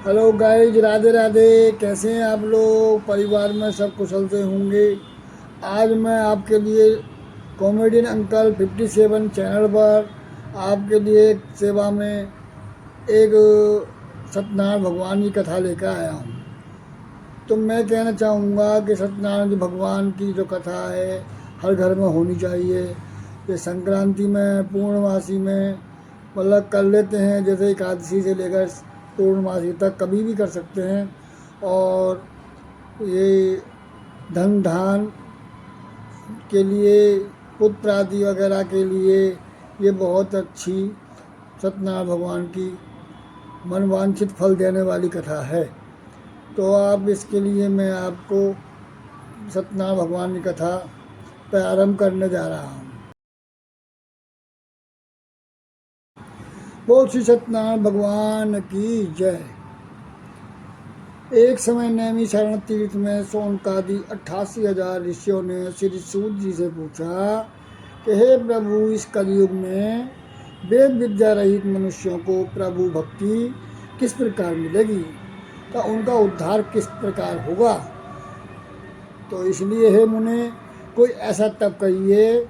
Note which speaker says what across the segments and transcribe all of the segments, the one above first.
Speaker 1: Hello guys, Radhe Radhe. कैसे हैं आप लोग? परिवार में सब कुशल से होंगे। आज मैं आपके लिए कॉमेडियन अंकल 57 चैनल पर आपके लिए एक सेवा में एक सत्यनारायण भगवान की कथा लेकर आया हूँ। तो मैं कहना चाहूँगा कि सत्यनारायण जी भगवान की जो कथा है हर घर में होनी चाहिए। ये संक्रांति में, पूर्णमासी में मतलब कर लेते हैं, जैसे एकादशी से लेकर पूर्णमासी तक कभी भी कर सकते हैं। और ये धन धान के लिए, पुत्र आदि वगैरह के लिए ये बहुत अच्छी सत्यनारायण भगवान की मनवांछित फल देने वाली कथा है। तो आप इसके लिए मैं आपको सत्यनारायण भगवान की कथा प्रारंभ करने जा रहा हूँ। बोल श्री सत्यनारायण भगवान की जय। एक समय नैमिषारण्य तीर्थ में शौनकादि 88,000 ऋषियों ने श्री सूत जी से पूछा कि हे प्रभु, इस कलयुग में वेद विद्या रहित मनुष्यों को प्रभु भक्ति किस प्रकार मिलेगी, तो उनका उद्धार किस प्रकार होगा। तो इसलिए हे मुने, कोई ऐसा तप कहिए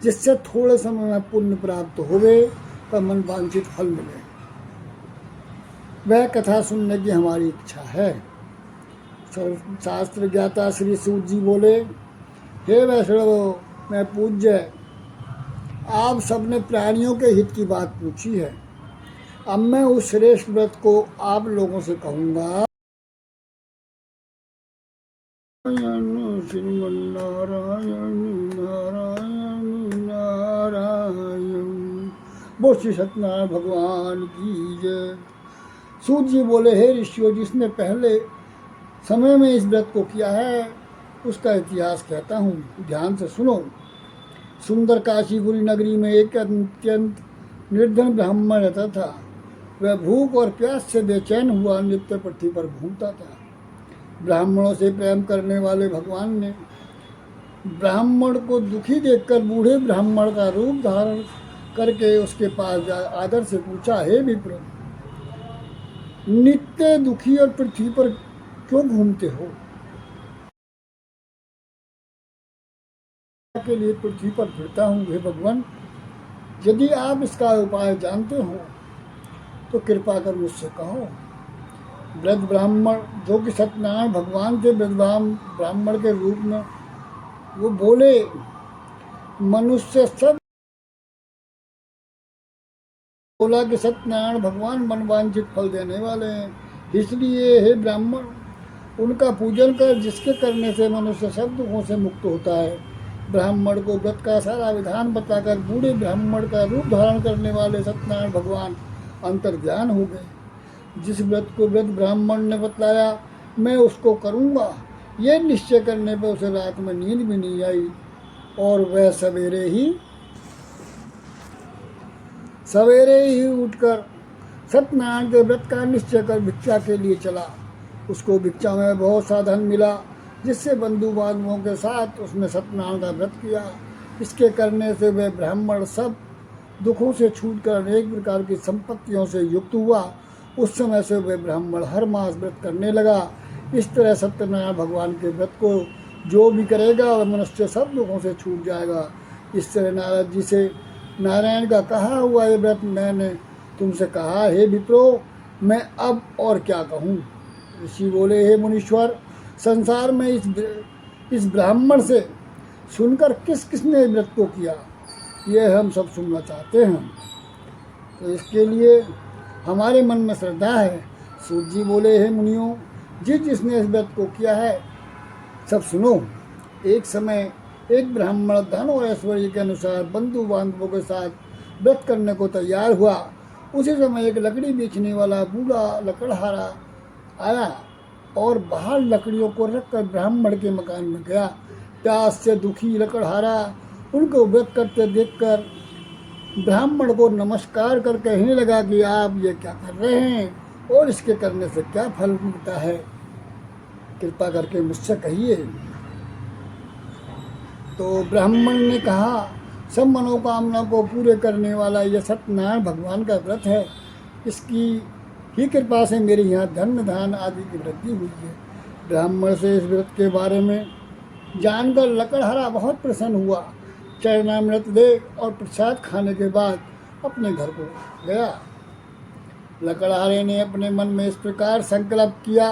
Speaker 1: जिससे थोड़े समय में पुण्य प्राप्त होवे पर मन वांछित फल मिले। वह कथा सुनने की हमारी इच्छा है। शास्त्र ज्ञाता श्री सूत जी बोले, हे वैष्णव, मैं पूज्य, आप सबने प्राणियों के हित की बात पूछी है। अब मैं उस श्रेष्ठ व्रत को आप लोगों से कहूँगा। श्रीमन्नारायण नारायण नारायण। बोल श्री सत्यनारायण भगवान की जय। सूत जी बोले, हे ऋषियों, जिसने पहले समय में इस व्रत को किया है उसका इतिहास कहता हूँ, ध्यान से सुनो। सुंदर काशीपुरी नगरी में एक अत्यंत निर्धन ब्राह्मण रहता था। वह भूख और प्यास से बेचैन हुआ नित्य पृथ्वी पर घूमता था। ब्राह्मणों से प्रेम करने वाले भगवान ने ब्राह्मण को दुखी देखकर बूढ़े ब्राह्मण का रूप धारण करके उसके पास आदर से पूछा, हे विप्र, नित्य दुखी और पृथ्वी पर क्यों घूमते हो? के लिए पृथ्वी पर फिरता हूँ, हे भगवान। यदि आप इसका उपाय जानते हो तो कृपा कर मुझसे कहो। वृद्ध ब्राह्मण, जो कि सत्यनारायण भगवान थे, ब्राह्मण के रूप में, वो बोले, मनुष्य सब बोला कि सत्यनारायण भगवान मनवांछित फल देने वाले हैं, इसलिए हे ब्राह्मण, उनका पूजन कर, जिसके करने से मनुष्य सब दुखों से मुक्त होता है। ब्राह्मण को व्रत का सारा विधान बताकर बूढ़े ब्राह्मण का रूप धारण करने वाले सत्यनारायण भगवान अंतर्ध्यान हो गए। जिस व्रत को वृद्ध ब्राह्मण ने बतलाया मैं उसको करूँगा, ये निश्चय करने पर उसे रात में नींद भी नहीं आई और वह सवेरे ही उठकर सत्यनारायण के व्रत का निश्चय कर भिक्षा के लिए चला। उसको भिक्षा में बहुत सा धन मिला, जिससे बंधु बांधवों के साथ उसने सत्यनारायण का व्रत किया। इसके करने से वह ब्राह्मण सब दुखों से छूटकर अनेक प्रकार की संपत्तियों से युक्त हुआ। उस समय से वह ब्राह्मण हर मास व्रत करने लगा। इस तरह सत्यनारायण भगवान के व्रत को जो भी करेगा वह मनुष्य सब दुखों से छूट जाएगा। इस तरह नारद जी से नारायण का कहा हुआ ये व्रत मैंने तुमसे कहा, हे विप्रो, मैं अब और क्या कहूँ। ऋषि बोले, हे मुनीश्वर, संसार में इस ब्राह्मण से सुनकर किस किसने व्रत को किया, ये हम सब सुनना चाहते हैं। तो इसके लिए हमारे मन में श्रद्धा है। सूत जी बोले, हे मुनियों, जिसने इस व्रत को किया है सब सुनो। एक समय एक ब्राह्मण धन और ऐश्वर्य के अनुसार बंधु बांधवों के साथ व्रत करने को तैयार हुआ। उसी समय एक लकड़ी बेचने वाला बूढ़ा लकड़हारा आया और बाहर लकड़ियों को रखकर ब्राह्मण के मकान में गया। प्यास से दुखी लकड़हारा उनको व्रत करते देखकर ब्राह्मण को नमस्कार कर कहने लगा कि आप ये क्या कर रहे हैं और इसके करने से क्या फल मिलता है, कृपा करके मुझसे कहिए। तो ब्राह्मण ने कहा, सब मनोकामना को पूरे करने वाला यह सत्यनारायण भगवान का व्रत है। इसकी ही कृपा से मेरे यहाँ धन धान आदि की वृद्धि हुई है। ब्राह्मण से इस व्रत के बारे में जानकर लकड़हारा बहुत प्रसन्न हुआ। चरणामृत दे और प्रसाद खाने के बाद अपने घर को गया। लकड़हारे ने अपने मन में इस प्रकार संकल्प किया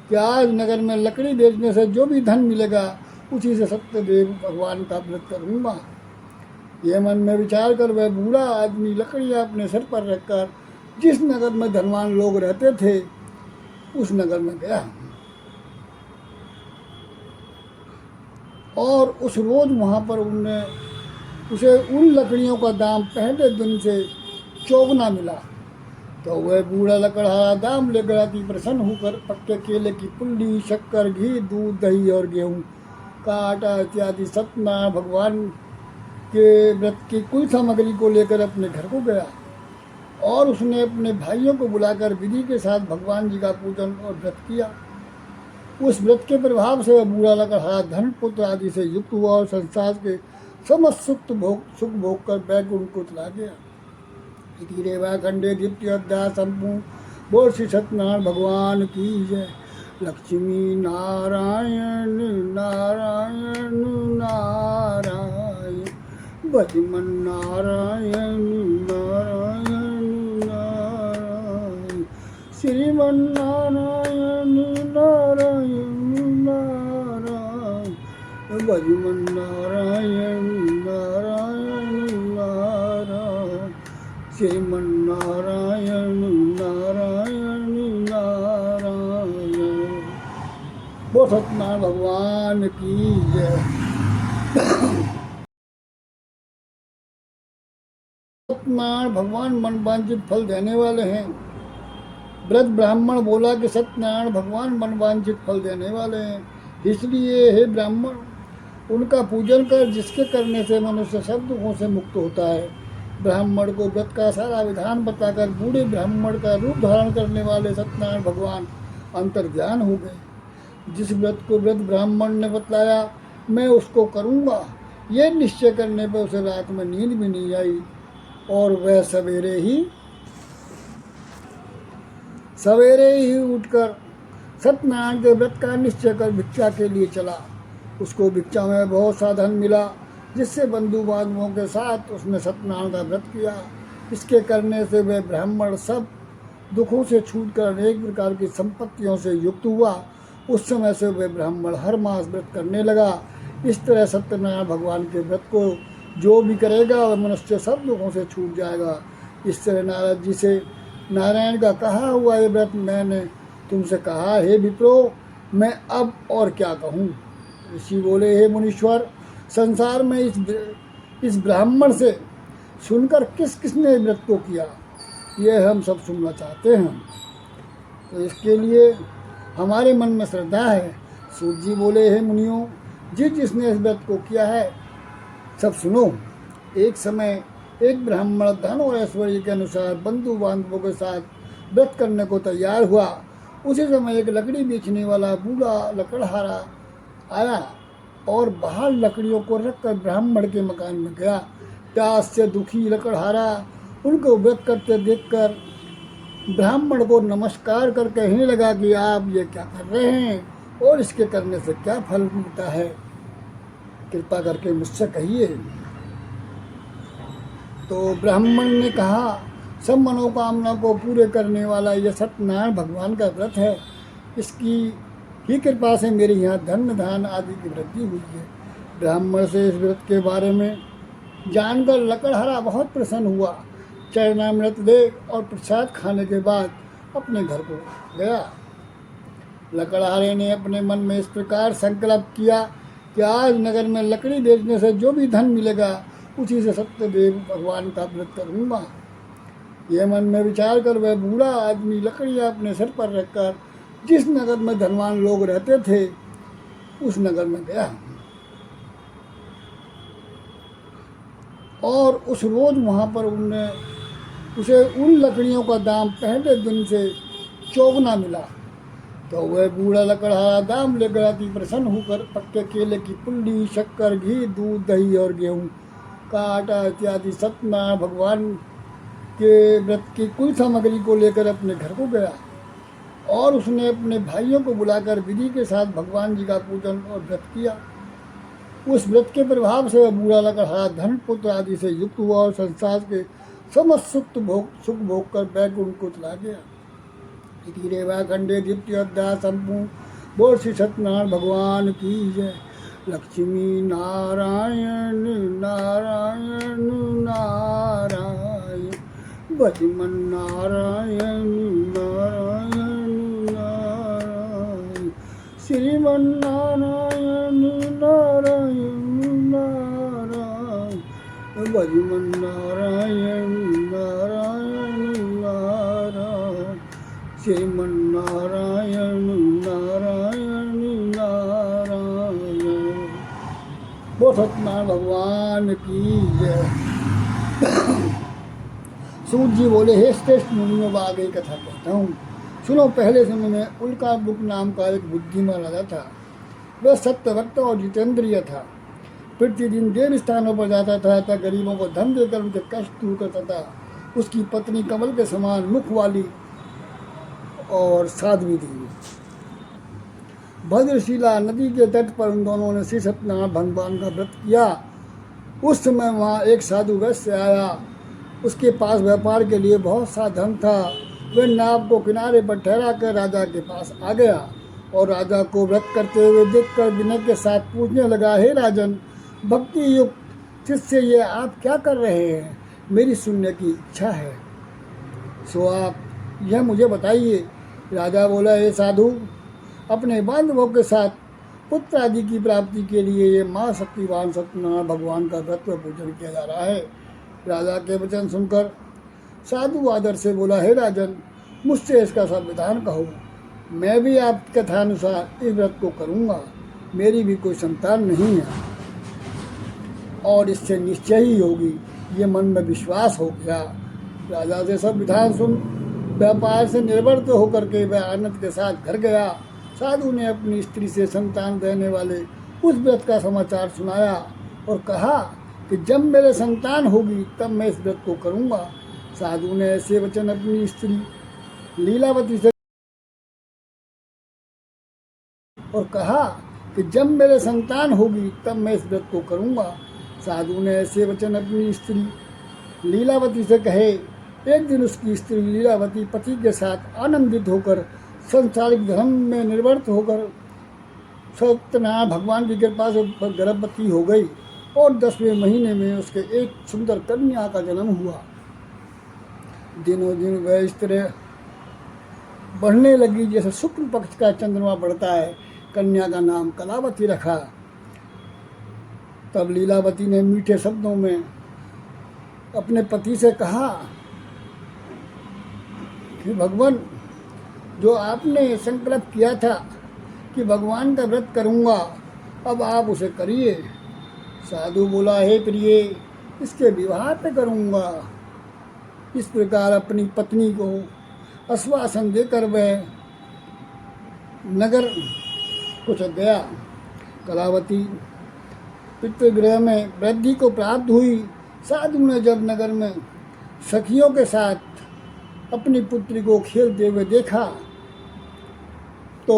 Speaker 1: कि आज नगर में लकड़ी बेचने से जो भी धन मिलेगा उसी से सत्यदेव भगवान का व्रत करूँगा। यह मन में विचार कर वह बूढ़ा आदमी लकड़ियाँ अपने सिर पर रखकर जिस नगर में धनवान लोग रहते थे उस नगर में गया और उस रोज वहाँ पर उसे उन लकड़ियों का दाम पहले दिन से चौगुना मिला। तो वह बूढ़ा लकड़हारा दाम लेकर अति प्रसन्न होकर पक्के केले की पुल्ली, शक्कर, घी, दूध, दही और गेहूँ का आटा इत्यादि सत्यनारायण भगवान के व्रत की कुल सामग्री को लेकर अपने घर को गया और उसने अपने भाइयों को बुलाकर विधि के साथ भगवान जी का पूजन और व्रत किया। उस व्रत के प्रभाव से वह बूढ़ा लकड़हारा धन पुत्र आदि से युक्त हुआ और संसार के समस्त सुख भोग कर बैकुंठ को चला गया। रेवा खंडे द्वितीय अध्याय संपूर्ण। बोल श्री सत्यनारायण भगवान की जय। लक्ष्मी नारायण नारायण नारायण भजमन नारायण नारायण नारायण श्रीमन नारायण नारायण नारायण भजमन नारायण नारायण नारायण श्रीमन नारायण नारायण नारायण। बोल सत्यनारायण भगवान की जय। सत्यनारायण भगवान मनवांछित फल देने वाले हैं। व्रत ब्राह्मण बोला कि सत्यनारायण भगवान मनवांछित फल देने वाले हैं, इसलिए हे ब्राह्मण उनका पूजन कर, जिसके करने से मनुष्य सब दुखों से मुक्त होता है। ब्राह्मण को व्रत का सारा विधान बताकर बूढ़े ब्राह्मण का रूप धारण करने वाले सत्यनारायण भगवान अंतर्ध्यान हो गए। जिस व्रत को व्रत ब्राह्मण ने बतलाया मैं उसको करूँगा, यह निश्चय करने पर उसे रात में नींद भी नहीं आई और वह सवेरे ही उठकर सत्यनारायण के व्रत का निश्चय कर भिक्षा के लिए चला। उसको भिक्षा में बहुत सा धन मिला, जिससे बंधु बांधवों के साथ उसने सत्यनारायण का व्रत किया। इसके करने से वह ब्राह्मण सब दुखों से छूटकर अनेक प्रकार की संपत्तियों से युक्त हुआ। उस समय से वह ब्राह्मण हर मास व्रत करने लगा। इस तरह सत्यनारायण भगवान के व्रत को जो भी करेगा वह मनुष्य सब दुखों से छूट जाएगा। इस तरह नारद जी से नारायण का कहा हुआ ये व्रत मैंने तुमसे कहा, हे विप्रो, मैं अब और क्या कहूँ। ऋषि बोले, हे मुनीश्वर, संसार में इस ब्राह्मण से सुनकर किस किसने व्रत को किया, यह हम सब सुनना चाहते हैं। तो इसके लिए हमारे मन में श्रद्धा है। सूत जी बोले, हे मुनियों, जिसने इस व्रत को किया है सब सुनो। एक समय एक ब्राह्मण धन और ऐश्वर्य के अनुसार बंधु बांधवों के साथ व्रत करने को तैयार हुआ। उसी समय एक लकड़ी बेचने वाला बूढ़ा लकड़हारा आया और बाहर लकड़ियों को रखकर ब्राह्मण के मकान में गया। प्यास से दुखी लकड़हारा उनको व्रत करते देखकर ब्राह्मण को नमस्कार कर कहने लगा कि आप ये क्या कर रहे हैं और इसके करने से क्या फल मिलता है, कृपा करके मुझसे कहिए। तो ब्राह्मण ने कहा, सब मनोकामना को पूरे करने वाला यह सत्यनारायण भगवान का व्रत है। इसकी ही कृपा से मेरे यहाँ धन धान आदि की वृद्धि हुई है। ब्राह्मण से इस व्रत के बारे में जानकर लकड़हारा बहुत प्रसन्न हुआ। चरणामृत दे और प्रसाद खाने के बाद अपने घर को गया। लकड़हारे ने अपने मन में इस प्रकार संकल्प किया कि आज नगर में लकड़ी बेचने से जो भी धन मिलेगा उसी से सत्यदेव भगवान का व्रत करूँगा। यह मन में विचार कर वह बूढ़ा आदमी लकड़ियाँ अपने सिर पर रखकर जिस नगर में धनवान लोग रहते थे उस नगर में गया और उस रोज वहाँ पर उसे उन लकड़ियों का दाम पहले दिन से चौगुना मिला। तो वह बूढ़ा लकड़हारा दाम लेकर अति प्रसन्न होकर पक्के केले की पुल्ली, शक्कर, घी, दूध, दही और गेहूँ का आटा इत्यादि सत्यनारायण भगवान के व्रत की कुल सामग्री को लेकर अपने घर को गया और उसने अपने भाइयों को बुलाकर विधि के साथ भगवान जी का पूजन और व्रत किया। उस व्रत के प्रभाव से वह बूढ़ा लकड़हारा धन पुत्र आदि से युक्त हुआ और संसार के समस्त सुख भोग कर बैकुंठ को चला गया। इति रेवा खंडे द्वितीय अध्याय संपूर्ण। बोल श्री सत्यनारायण भगवान की जय। लक्ष्मी नारायण नारायण नारायण भजमन नारायण नारायण नारायण श्रीमन नारायण नारायण नारायण भजमन नारायण नारायण नारायण श्रीमन नारायण नारायण नारायण। बोल सत्यनारायण भगवान की जय। सूत जी बोले, हे श्रेष्ठ मुनियों, आगे कथा कहता हूँ, सुनो। पहले समय में उल्काबुक नाम का एक बुद्धिमान राजा था। वह सत्यवक्त और जितेंद्रिय था। प्रतिदिन देव स्थानों पर जाता था तथा गरीबों को धन देकर उनके कष्ट दूर करता था। उसकी पत्नी कमल के समान मुख वाली और साध्वी थी। भद्रशिला नदी के तट पर उन दोनों ने श्री सत्यनारायण भगवान का व्रत किया। उस समय वहाँ एक साधु वैश्य आया। उसके पास व्यापार के लिए बहुत सा धन था। वह नाव को किनारे पर ठहरा कर राजा के पास आ गया और राजा को व्रत करते हुए देखकर विनय के साथ पूछने लगा, हे राजन, भक्ति युक्त शिष्य, ये आप क्या कर रहे हैं? मेरी सुनने की इच्छा है, सो आप यह मुझे बताइए। राजा बोला, हे साधु, अपने बांधवों के साथ पुत्र आदि की प्राप्ति के लिए ये माँ शक्तिवान सत्यनारायण भगवान का व्रत व पूजन किया जा रहा है। राजा के वचन सुनकर साधु आदर से बोला, हे राजन, मुझसे इसका संविधान कहो। मैं भी आपकी कथानुसार इस व्रत को करूँगा। मेरी भी कोई संतान नहीं है और इससे निश्चय ही होगी, ये मन में विश्वास हो गया। राजा से सब विधान सुन व्यापार से निर्वृत्त होकर के वह आनंद के साथ घर गया। साधु ने अपनी स्त्री से संतान देने वाले उस व्रत का समाचार सुनाया और कहा कि जब मेरे संतान होगी तब मैं इस व्रत को करूँगा। साधु ने ऐसे वचन अपनी स्त्री लीलावती से और कहा कि जब मेरे संतान होगी तब मैं इस व्रत को करूँगा। साधु ने ऐसे वचन अपनी स्त्री लीलावती से कहे। एक दिन उसकी स्त्री लीलावती पति के साथ आनंदित होकर संसारिक धर्म में निर्वृत्त होकर सत्यनारायण भगवान की कृपा से गर्भवती हो गई और 10वें महीने में उसके एक सुंदर कन्या का जन्म हुआ। दिनों दिन वह इस तरह बढ़ने लगी जैसे शुक्ल पक्ष का चंद्रमा बढ़ता है। कन्या का नाम कलावती रखा। तब लीलावती ने मीठे शब्दों में अपने पति से कहा कि भगवान, जो आपने संकल्प किया था कि भगवान का व्रत करूँगा, अब आप उसे करिए। साधु बोला, हे प्रिय, इसके विवाह पे करूँगा। इस प्रकार अपनी पत्नी को आश्वासन देकर वह नगर को चल गया। कलावती पितृगृह में वृद्धि को प्राप्त हुई। साधु ने जब नगर में सखियों के साथ अपनी पुत्री को खेलते हुए देखा तो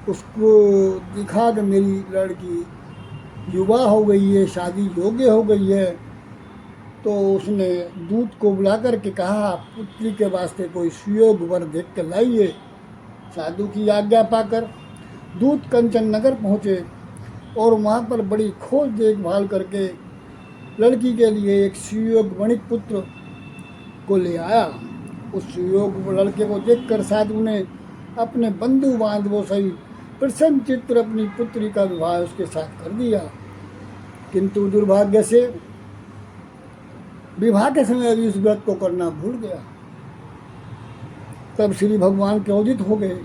Speaker 1: उसको दिखा कि मेरी लड़की युवा हो गई है, शादी योग्य हो गई है। तो उसने दूत को बुला कर के कहा, पुत्री के वास्ते कोई सुयोग वर देख कर लाइए। साधु की आज्ञा पाकर दूत कंचन नगर पहुँचे और वहाँ पर बड़ी खोज देखभाल करके लड़की के लिए एक सुयोग वणिक पुत्र को ले आया। उस सुयोग लड़के को देखकर साधु ने अपने बंधु बांधवों सहित प्रसन्न चित्त अपनी पुत्री का विवाह उसके साथ कर दिया। किंतु दुर्भाग्य से विवाह के समय भी इस व्रत को करना भूल गया। तब श्री भगवान क्रोधित हो गए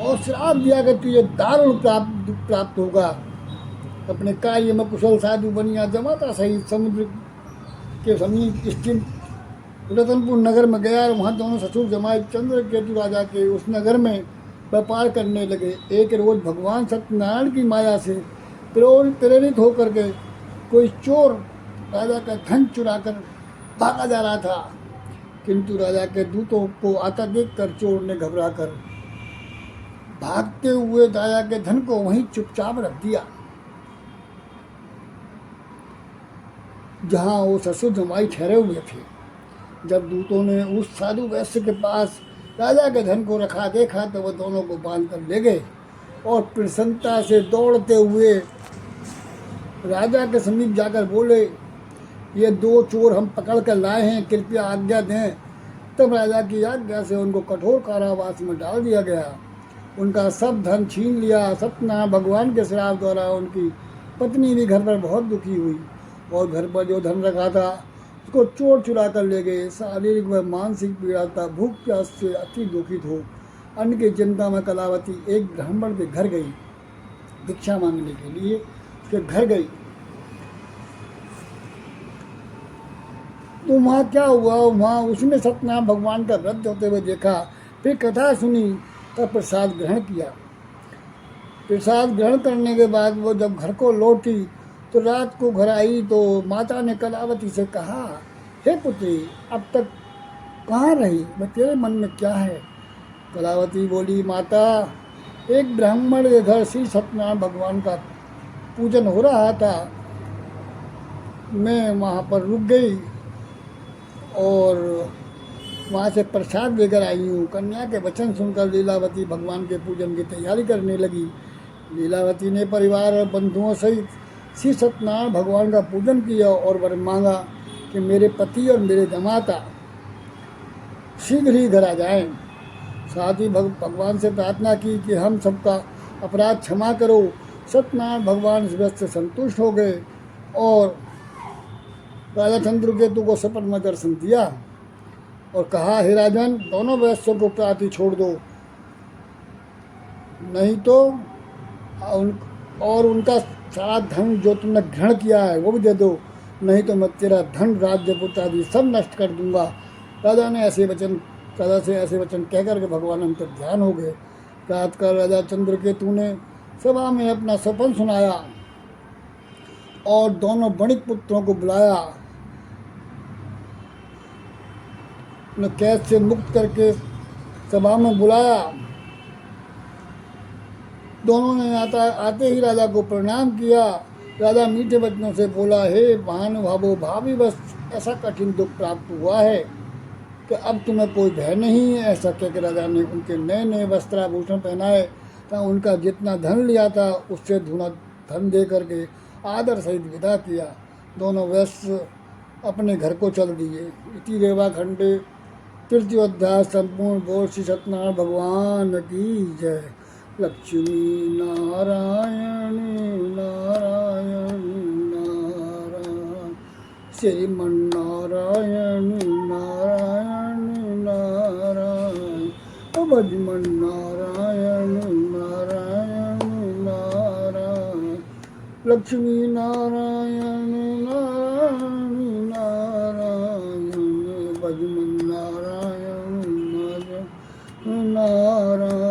Speaker 1: और श्राप दिया कि तुझे दारुण प्राप्त होगा। अपने कार्य में कुशल साधु बनिया जमाता सहित समुद्र के समीप स्थित रतनपुर नगर में गया और वहाँ दोनों ससुर जमाई चंद्रकेतु राजा के उस नगर में व्यापार करने लगे। एक रोज भगवान सत्यनारायण की माया से प्रेरित होकर के कोई चोर राजा का धन चुराकर भागा जा रहा था, किंतु राजा के दूतों को आता देखकर चोर ने घबरा कर भागते हुए राजा के धन को वहीं चुपचाप रख दिया, जहां वो ससुर जमाई ठहरे हुए थे। जब दूतों ने उस साधु वैश्य के पास राजा के धन को रखा देखा तो वह दोनों को बांध कर ले गए और प्रसन्नता से दौड़ते हुए राजा के समीप जाकर बोले, ये दो चोर हम पकड़ कर लाए हैं, कृपया आज्ञा दें। तब राजा की आज्ञा से उनको कठोर कारावास में डाल दिया गया। उनका सब धन छीन लिया। सत्यनारायण भगवान के श्राप द्वारा उनकी पत्नी भी घर पर बहुत दुखी हुई और घर पर जो धन रखा था उसको चोर चुरा कर ले गए। शारीरिक व मानसिक पीड़ा था, भूख प्यास से अति दुखित हो अन्न की चिंता में कलावती एक ब्राह्मण के घर गई, भिक्षा मांगने के लिए उसके घर गई। तो वहाँ क्या हुआ, वहाँ उसने सत्यनारायण भगवान का व्रत होते हुए देखा, फिर कथा सुनी, तब प्रसाद ग्रहण किया। प्रसाद ग्रहण करने के बाद वो जब घर को लौटी तो रात को घर आई तो माता ने कलावती से कहा, हे पुत्री, अब तक कहाँ रही, वह तेरे मन में क्या है? कलावती बोली, माता, एक ब्राह्मण के घर श्री सत्यनारायण भगवान का पूजन हो रहा था, मैं वहाँ पर रुक गई और वहाँ से प्रसाद लेकर आई हूँ। कन्या के वचन सुनकर लीलावती भगवान के पूजन की तैयारी करने लगी। लीलावती ने परिवार और बंधुओं सहित श्री सत्यनारायण भगवान का पूजन किया और वर मांगा कि मेरे पति और मेरे जमाता शीघ्र ही घर आ जाएं। साथ ही भगवान से प्रार्थना की कि हम सबका अपराध क्षमा करो। सत्यनारायण भगवान इस व्रत से संतुष्ट हो गए और राजा चंद्रकेतु को सपन में दर्शन दिया और कहा, हे राजन, दोनों वैश्यों को प्राति छोड़ दो, नहीं तो और उनका सारा धन जो तुमने ग्रहण किया है वो भी दे दो, नहीं तो मैं तेरा धन, राज्य, पुत्र आदि सब नष्ट कर दूंगा। राजा से ऐसे वचन कहकर के भगवान अंतर ध्यान हो गए। प्रातःकाल राजा चंद्रकेतु ने सभा में अपना सपन सुनाया और दोनों वणिक पुत्रों को बुलाया, कैद से मुक्त करके सभा में बुलाया। दोनों ने आते ही राजा को प्रणाम किया। राजा मीठे वचनों से बोला, हे महानुभावो, भावी बस ऐसा कठिन दुख प्राप्त हुआ है कि अब तुम्हें कोई भय नहीं है। ऐसा कहकर राजा ने उनके नए नए वस्त्राभूषण पहनाए तथा उनका जितना धन लिया था उससे दूना धन दे करके आदर सहित विदा किया। दोनों वैश्य अपने घर को चल दिए। इति रेवाखंडे तृतीय अध्याय संपूर्ण। बोल श्री सत्यनारायण भगवान की जय। लक्ष्मी नारायण नारायण नारायण, श्रीमन नारायण नारायण नारायण, भजमन नारायण नारायण नारायण, लक्ष्मी नारायण नारायण नारायण, भजमन नारायण नारायण,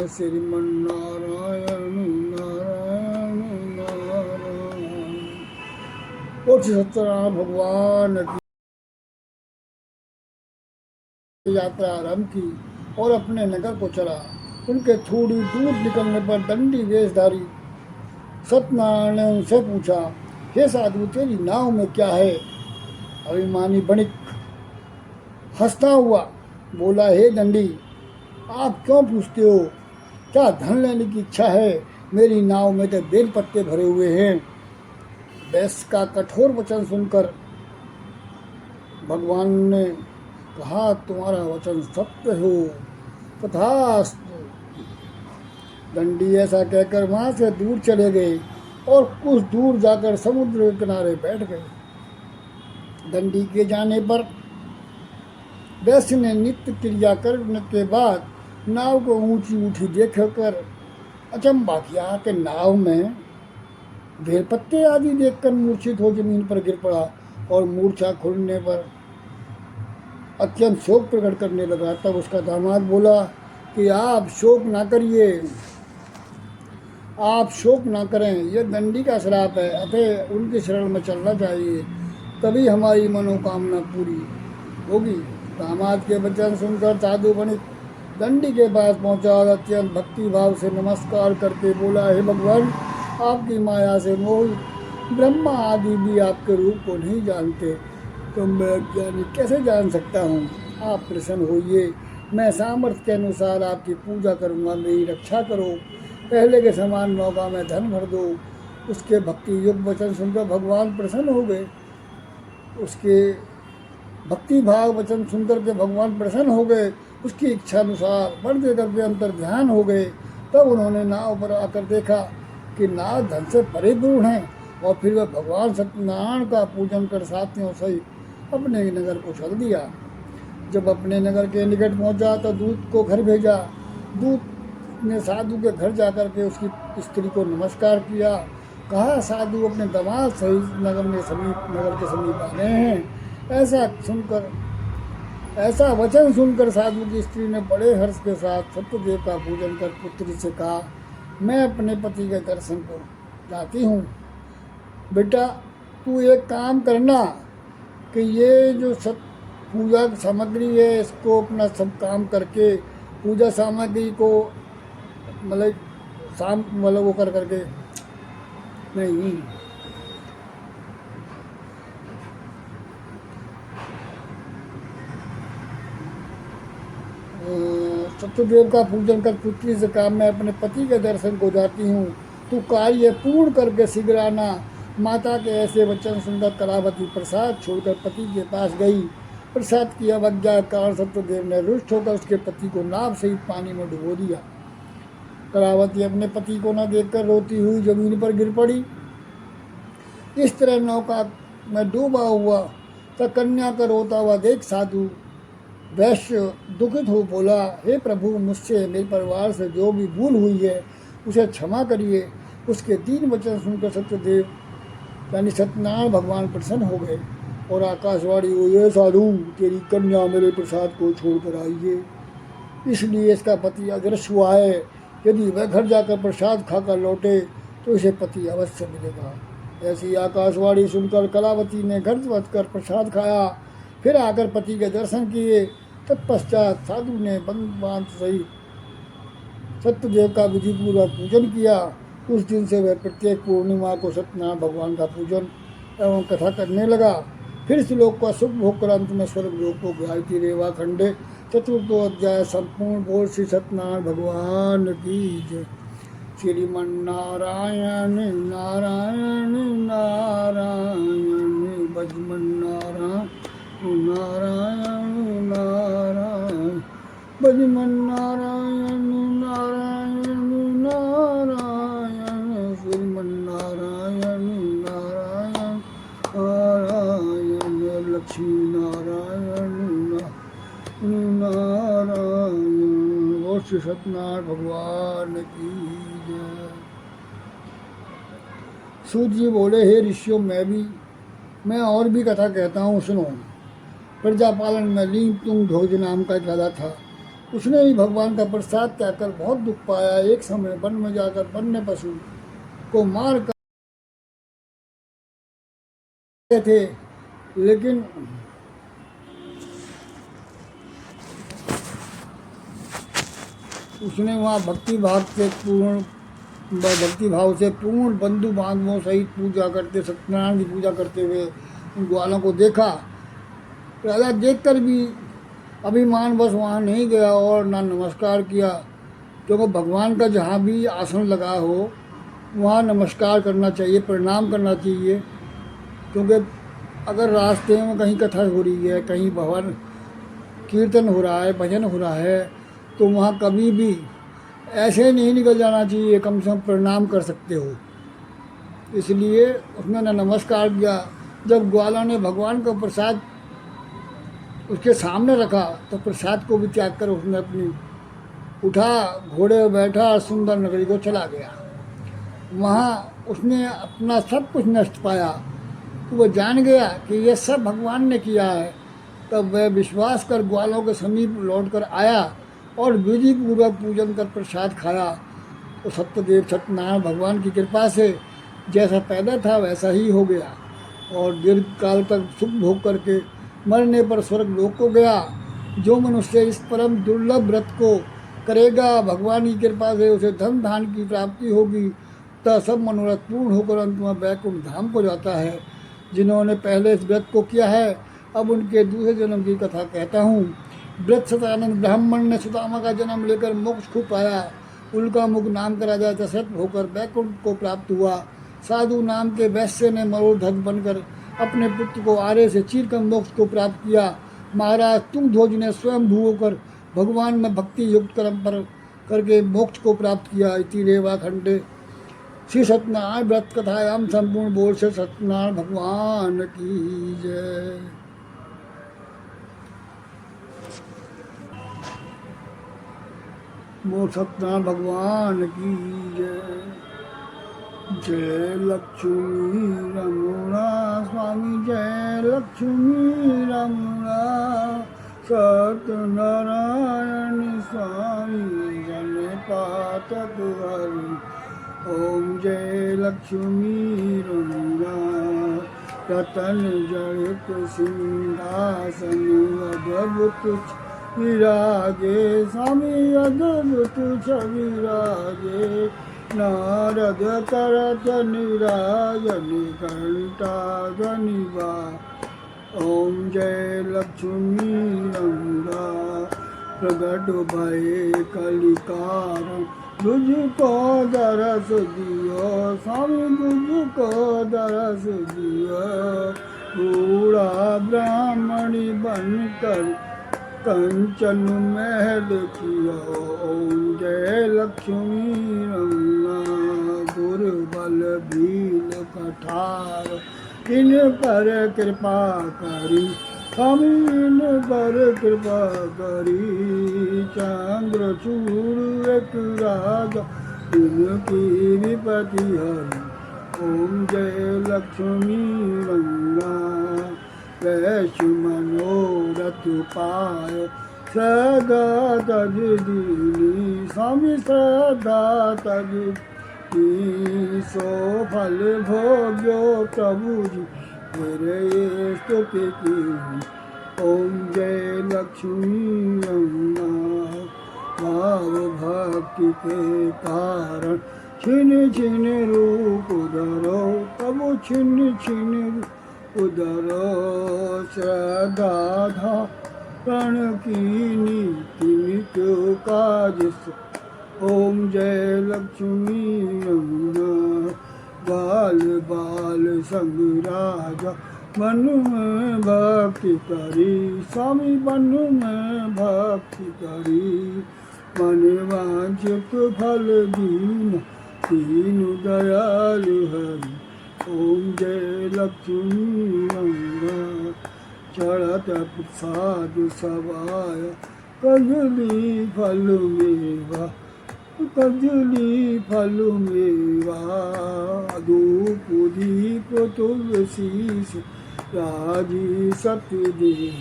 Speaker 1: श्रीमन नारायण नारायण नारायण। और सत्यनारायण भगवान की यात्रा आरंभ की और अपने नगर को चला। उनके थोड़ी दूर निकलने पर दंडी वेशधारी सत्यनारायण ने उनसे पूछा, हे साधु, तेरी नाव में क्या है? अभिमानी वणिक हंसता हुआ बोला, हे दंडी, आप क्यों पूछते हो? क्या धन लेने की इच्छा है? मेरी नाव में तो बेल पत्ते भरे हुए हैं। वैश्य का कठोर वचन सुनकर भगवान ने कहा, तुम्हारा वचन सत्य हो, तथास्तु। दंडी ऐसा कहकर वहाँ से दूर चले गए और कुछ दूर जाकर समुद्र के किनारे बैठ गए। दंडी के जाने पर वैश्य ने नित्य क्रिया करने के बाद नाव को ऊंची ऊंची देखकर अचंभा किया कि नाव में बेलपत्ते आदि देखकर मूर्छित हो जमीन पर गिर पड़ा और मूर्छा खुलने पर अत्यंत शोक प्रकट करने लगा। तब उसका दामाद बोला कि आप शोक ना करिए, आप शोक ना करें, यह दंडी का श्राप है, अतः उनकी शरण में चलना चाहिए। तभी हमारी मनोकामना पूरी होगी। दामाद के वचन सुनकर साधु वणिक दंडी के पास पहुंचा और अत्यंत भक्ति भाव से नमस्कार करके बोला, हे भगवान, आपकी माया से मोहित ब्रह्मा आदि भी आपके रूप को नहीं जानते, तो मैं अज्ञानी कैसे जान सकता हूँ। आप प्रसन्न होइए, मैं सामर्थ्य के अनुसार आपकी पूजा करूँगा, मेरी रक्षा करो। पहले के समान मौका में धन भर दो। उसके भक्ति युक्त वचन सुनकर भगवान प्रसन्न हो गए। उसके भक्ति भाव वचन सुनकर के भगवान प्रसन्न हो गए। उसकी इच्छा अनुसार वर देकर के अंतर ध्यान हो गए। तब उन्होंने नाव पर आकर देखा कि नाव धन से परिपूर्ण है, और फिर वह भगवान सत्यनारायण का पूजन कर साथियों सहित अपने नगर को चल दिया। जब अपने नगर के निकट पहुंचा तो दूत को घर भेजा। दूत ने साधु के घर जाकर के उसकी स्त्री को नमस्कार किया। कहा, साधु अपने दामाद सहित नगर के समीप आ गए हैं। ऐसा वचन सुनकर साधु की स्त्री ने बड़े हर्ष के साथ सत्यदेव का पूजन कर पुत्री से कहा, मैं अपने पति के दर्शन को जाती हूँ। बेटा, तू एक काम करना कि ये जो सब पूजा सामग्री है, इसको अपना सब काम करके पूजा सामग्री को वो कर करके नहीं, सत्यदेव का पूजन कर पुत्री से कहा, मैं अपने पति के दर्शन को जाती हूँ, तू कार्य पूर्ण करके शीघ्र आना। माता के ऐसे वचन सुनकर कलावती प्रसाद छोड़कर पति के पास गई। प्रसाद की अवज्ञा के कारण सत्यदेव ने रुष्ट होकर उसके पति को नाव सहित पानी में डुबो दिया। कलावती अपने पति को न देखकर रोती हुई जमीन पर गिर पड़ी। इस तरह नौका में डूबा हुआ तो कन्या का रोता हुआ देख साधु वैश्य दुखित हो बोला, हे प्रभु, मुझसे मेरे परिवार से जो भी भूल हुई है उसे क्षमा करिए। उसके 3 वचन सुनकर सत्यदेव यानी सत्यनारायण भगवान प्रसन्न हो गए और आकाशवाणी हुई, ये साधु, तेरी कन्या मेरे प्रसाद को छोड़कर आई है, इसलिए इसका पति अदृश्य हुआ है। यदि वह घर जाकर प्रसाद खाकर लौटे तो इसे पति अवश्य मिलेगा। ऐसी आकाशवाणी सुनकर कलावती ने घर कर प्रसाद खाया, फिर आकर पति के दर्शन किए। तत्पश्चात साधु ने बंद सहित सत्यदेव का विधिपूर्वक पूजन किया। उस दिन से वह प्रत्येक पूर्णिमा को सत्यनारायण भगवान का पूजन एवं कथा करने लगा। फिर श्लोक का सुख भोग कर अंत में स्वर्ग लोक को गायत्री रेवा खंडे 4 अध्याय संपूर्ण बोल श्री सत्यनारायण भगवान की जय। श्रीमन्नारायण नारायण नारायण भजमन नारायण नारायण नारायण भजमन नारायण नारायण नारायण श्रीमन्नारायण नारायण नारायण लक्ष्मी नारायण नारायण और श्री सत्यनारायण भगवान की जय। सूत जी बोले, हे ऋषियों, मैं और भी कथा कहता हूँ, सुनो। प्रजापालन में लीम तुंग ध्वज नाम का एक राजा था। उसने भी भगवान का प्रसाद त्याग कर बहुत दुख पाया। एक समय वन में जाकर वन्य पशु को मार कर थे, लेकिन उसने वहाँ भक्ति भाव से पूर्ण बंधु बांधवों सहित पूजा करते सत्यनारायण की पूजा करते हुए उन ग्वालों को देखा। राजा देखकर भी अभिमान बस वहाँ नहीं गया और ना नमस्कार किया, क्योंकि भगवान का जहाँ भी आसन लगा हो वहाँ नमस्कार करना चाहिए, प्रणाम करना चाहिए। क्योंकि अगर रास्ते में कहीं कथा हो रही है, कहीं भवन कीर्तन हो रहा है, भजन हो रहा है, तो वहाँ कभी भी ऐसे नहीं निकल जाना चाहिए, कम से कम प्रणाम कर सकते हो। इसलिए उसने न नमस्कार किया। जब ग्वालों ने भगवान का प्रसाद उसके सामने रखा तो प्रसाद को भी त्याग कर उसने अपनी उठा, घोड़े पर बैठा और सुंदर नगरी को चला गया। वहाँ उसने अपना सब कुछ नष्ट पाया, तो वह जान गया कि यह सब भगवान ने किया है। तब वह विश्वास कर ग्वालों के समीप लौटकर आया और विधि पूर्वक पूजन कर प्रसाद खाया। तो सत्यदेव सत्यनारायण भगवान की कृपा से जैसा पैदा था वैसा ही हो गया। और दीर्घ काल तक सुख भोग करके मरने पर स्वर्ग लोक को गया। जो मनुष्य इस परम दुर्लभ व्रत को करेगा, भगवान की कृपा से उसे धन धान की प्राप्ति होगी, तब सब मनोरथ पूर्ण होकर अंत में वैकुंठ धाम को जाता है। जिन्होंने पहले इस व्रत को किया है, अब उनके दूसरे जन्म की कथा कहता हूँ। व्रत सतानंद ब्राह्मण ने सुदामा का जन्म लेकर मोक्ष को पाया। उल्का मुख नाम का राजा दशरथ होकर वैकुंठ को प्राप्त हुआ। साधु नाम के वैश्य ने मरोधक बनकर अपने पुत्र को आरे से चीरकर मोक्ष को प्राप्त किया। महाराज तुंगध्वज ने स्वयं भू होकर भगवान में भक्ति युक्त कर्म पर करके मोक्ष को प्राप्त किया। इति रेवा खंडे श्री सत्यनारायण व्रत कथायाम संपूर्ण बोल से सत्यनारायण भगवान की जय। बोल सत्यनारायण भगवान की जय। जय लक्ष्मी रमणा स्वामी, जय लक्ष्मी रमणा सत्यनारायण स्वामी, जन पातक हरि। ओम जय लक्ष्मी रमणा रतन जड़ित सिंहासन, अद्भुत विराजे स्वामी, अद्भुत विराजे। नारद करत निराजन, घंटा ध्वनिवा। ओम जय लक्ष्मी रंगा प्रगट भय कलिकार, तुझको दरस दियो स्वामी, तुझको दरस दियो। बूढ़ा ब्राह्मणी बनकर कंचन महल किया। ओम जय लक्ष्मी रमणा दुर्बल भील कठार, इन पर कृपा करी स्वामी, इन पर कृपा करी। चंद्रचूड़ एक राजा, इनकी विपत्ति हरी। ओम जय लक्ष्मी रमणा वैश्य मनोरथ पाय, सदा तज दीनी स्वामी, सदा तज दीनी। सो फल भोग्यो प्रभु जी मेरे स्तुति की। ओम जय लक्ष्मी रमणा भाव भक्ति के कारण, छिन छिन रूप धरो प्रभु, छिन छिन उदरो। श्रद्धा धारण की नीति नित्य काज। ओम जय लक्ष्मी रमणा बाल बाल संग राजा, मन में भक्ति करी स्वामी, मन में भक्ति करी। मन वांछित फल दीन, दीन दयालु हरि। ओम जय लक्ष्मी रंगा चढ़त प्रसाद सवाय, कजली फल मेवा, कजली फल मेवा। धूप दीप तुलसी राजी सत्य देव।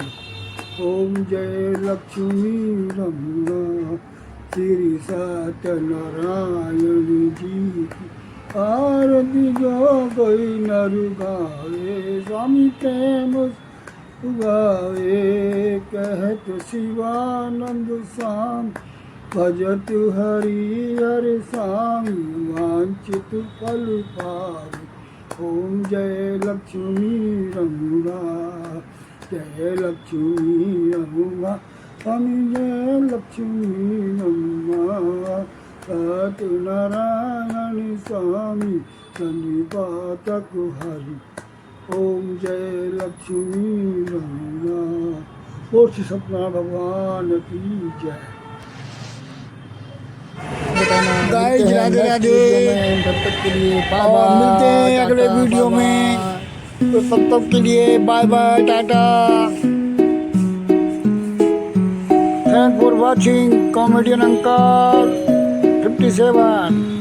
Speaker 1: ओम जय लक्ष्मी रमणा श्री सत्यनारायण जी की आरती जो कोई नर गावे स्वामी, प्रेम गावे कहत शिवानंद स्वामी। भजत हरि हरि स्वामी, वांछित फल पावे। ओम जय लक्ष्मी रमणा, जय लक्ष्मी रमणा स्वामी, जय लक्ष्मी रमणा। सत्यनारायण स्वामी, सन्निपातक हरि। ओम जय लक्ष्मी रमणा। बोल श्री सत्यनारायण भगवान की जय। गाइस राधे राधे, तब तक के लिए बाय बाय, मिलते हैं अगले वीडियो में। तो तब तक के लिए bye bye, tata. Thank for watching comedian uncle 57।